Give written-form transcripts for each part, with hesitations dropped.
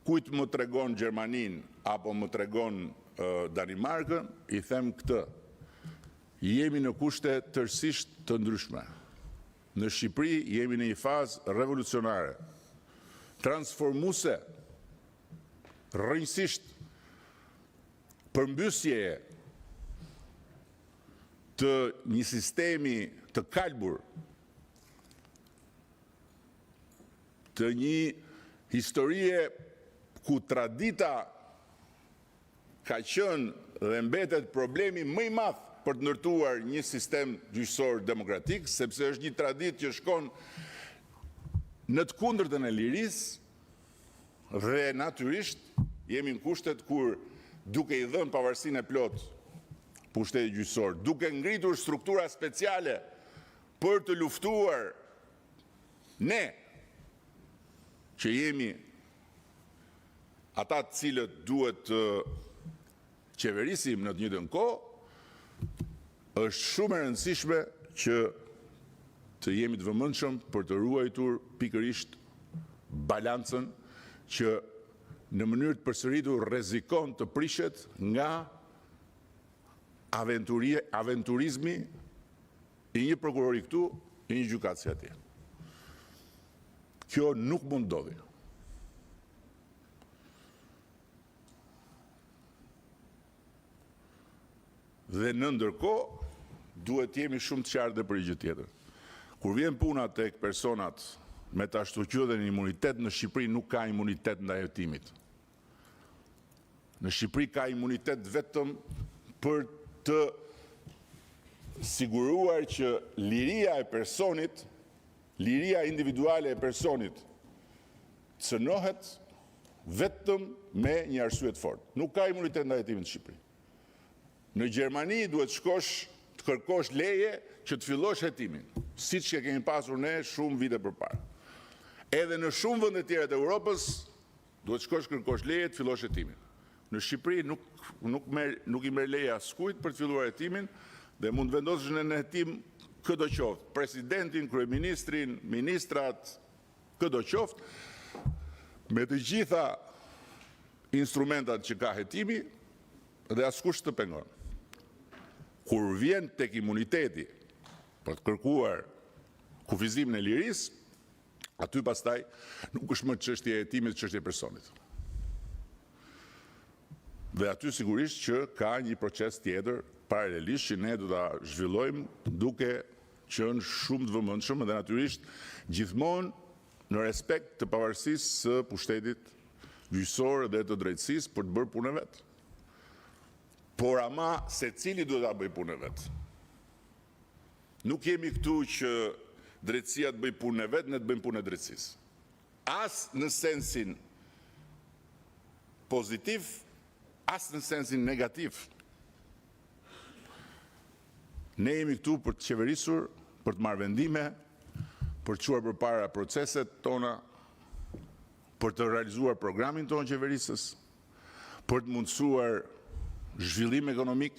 kujt më tregon Gjermanin apo më tregon Danimarkën, i them këtë. Jemi në kushte tërësisht të ndryshme. Në Shqipëri jemi në një fazë revolucionare, transformuese, rrënjësisht përmbysje të një sistemi të kalbur, të një historie ku tradita ka qenë dhe mbetet problemi më i madh për të ndërtuar një sistem gjyqësor demokratik, sepse është një traditë që shkon në të kundërtën e lirisë dhe natyrisht jemi në kushtet kur duke i dhënë pavarësinë e plot pushtetit gjyqësor, duke ngritur struktura speciale për të luftuar ne që jemi ata të cilët duhet të qeverisim në të njëjtën kohë, është shumë e rëndësishme që të jemi të vëmendshëm për të ruajtur pikërisht balancën që në mënyrë të përsëritur rrezikon të prishet nga aventurizmi i një prokurori këtu, i një gjykatësi atje. Kjo nuk mund ndodhi. Dhe në ndërkohë, duhet jemi shumë të qartë për një gjë tjetër. Kur vjen puna tek personat me të ashtu quajtur imunitet, në Shqipëri nuk ka imunitet ndaj hetimit. Në Shqipëri ka imunitet vetëm për të siguruar që liria e personit, liria individuale e personit cënohet vetëm me një arsye të fortë. Nuk ka imunitet ndaj hetimit në Shqipëri. Në Gjermani duhet shkosh të kërkosh leje që të fillosh hetimin, siç që kemi pasur ne shumë vite përpara. Edhe në shumë vende të tjera të Europës duhet shkosh kërkosh leje të fillosh hetimin. Në Shqipëri nuk i merr leje askujt për të filluar hetimin dhe mund vendosësh në hetim këdo qoftë, presidentin, kryeministrin, ministrat, këdo qoftë, me të gjitha instrumentat që ka hetimi dhe askush të pengon. Kur vjen tek imuniteti për të kërkuar kufizimin e lirisë, aty pastaj nuk është më çështje e hetimit, çështje e personit. Dhe aty sigurisht që ka një proces tjetër paralelisht që ne do ta zhvillojmë duke qenë shumë të vëmendshëm dhe natyrisht gjithmonë në respekt të pavarësisë së pushtetit gjyqësor dhe të drejtësisë për të bërë punën e vet. Por ama secili duhet ta bëjë punën e vet. Nuk jemi këtu që drejtësia të bëjë punën e vet, ne të bëjmë punën e drejtësisë. As në sensin pozitiv, as në sensin negativ. Ne jemi këtu për të qeverisur, për të marrë vendime, për të çuar përpara proceset tona, për të realizuar programin tonë qeverisës, për të mundësuar zhvillim ekonomik.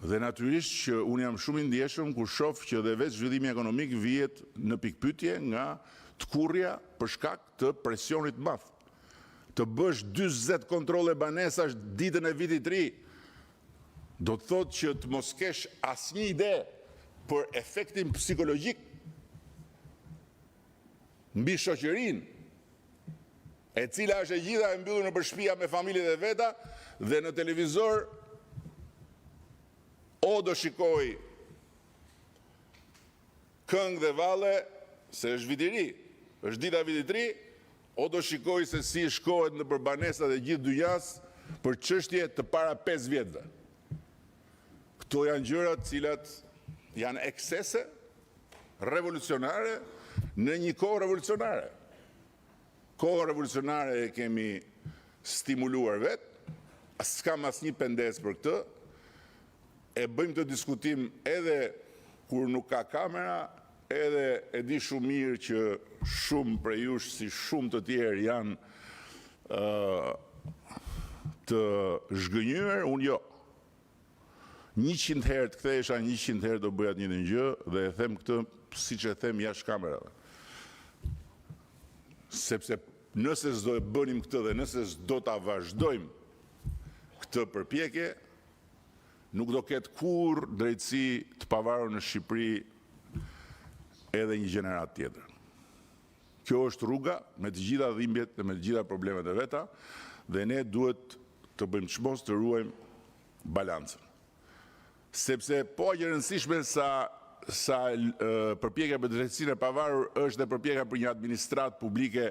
Dhe natyrisht që unë jam shumë i ndjeshëm kur shoh që dhe vetë zhvillimi ekonomik vihet në pikpyetje nga tkurrja për shkak të presionit të madh. Të bësh 40 kontrolle banesash ditën e vitit të ri, do të thotë që të mos kesh asnjë ide për efektin psikologjik mbi shoqërinë, e cila është e gjitha e mbyllur nëpër shtëpia me familjet e veta dhe në televizor o do shikoj këngë dhe valle se është vit i ri, është dita e vitit të ri, o do shikoj se si shkohet nëpër banesat e gjithë dynjas për çështje të para 5 vjetëve. Këto janë gjëra të cilat janë eksese revolucionare në një kohë revolucionare. Kohë revolucionare e kemi stimuluar vetë, s'kam asnjë pendes për këtë, e bëjmë të diskutim edhe kur nuk ka kamera, edhe e di shumë mirë që shumë prej jush si shumë të tjerë janë të zhgënjur, unë jo. 100 herë të kthehesha, 100 herë do bëja të njëjtën gjë dhe e them këtë siç e them jashtë kamerave. sepse nëse s'do e bënim këtë dhe nëse s'do ta vazhdojmë këtë përpjekje, nuk do ketë kur drejtësi të pavarur në Shqipëri edhe një gjenerat tjetër. Kjo është rruga me të gjitha dhimbjet dhe me të gjitha problemet e veta, dhe ne duhet të bëjmë çmos të ruajmë balancën. Sepse po aq e rëndësishme sa përpjekja për drejtësinë e pavarur është dhe përpjekja për një administratë publike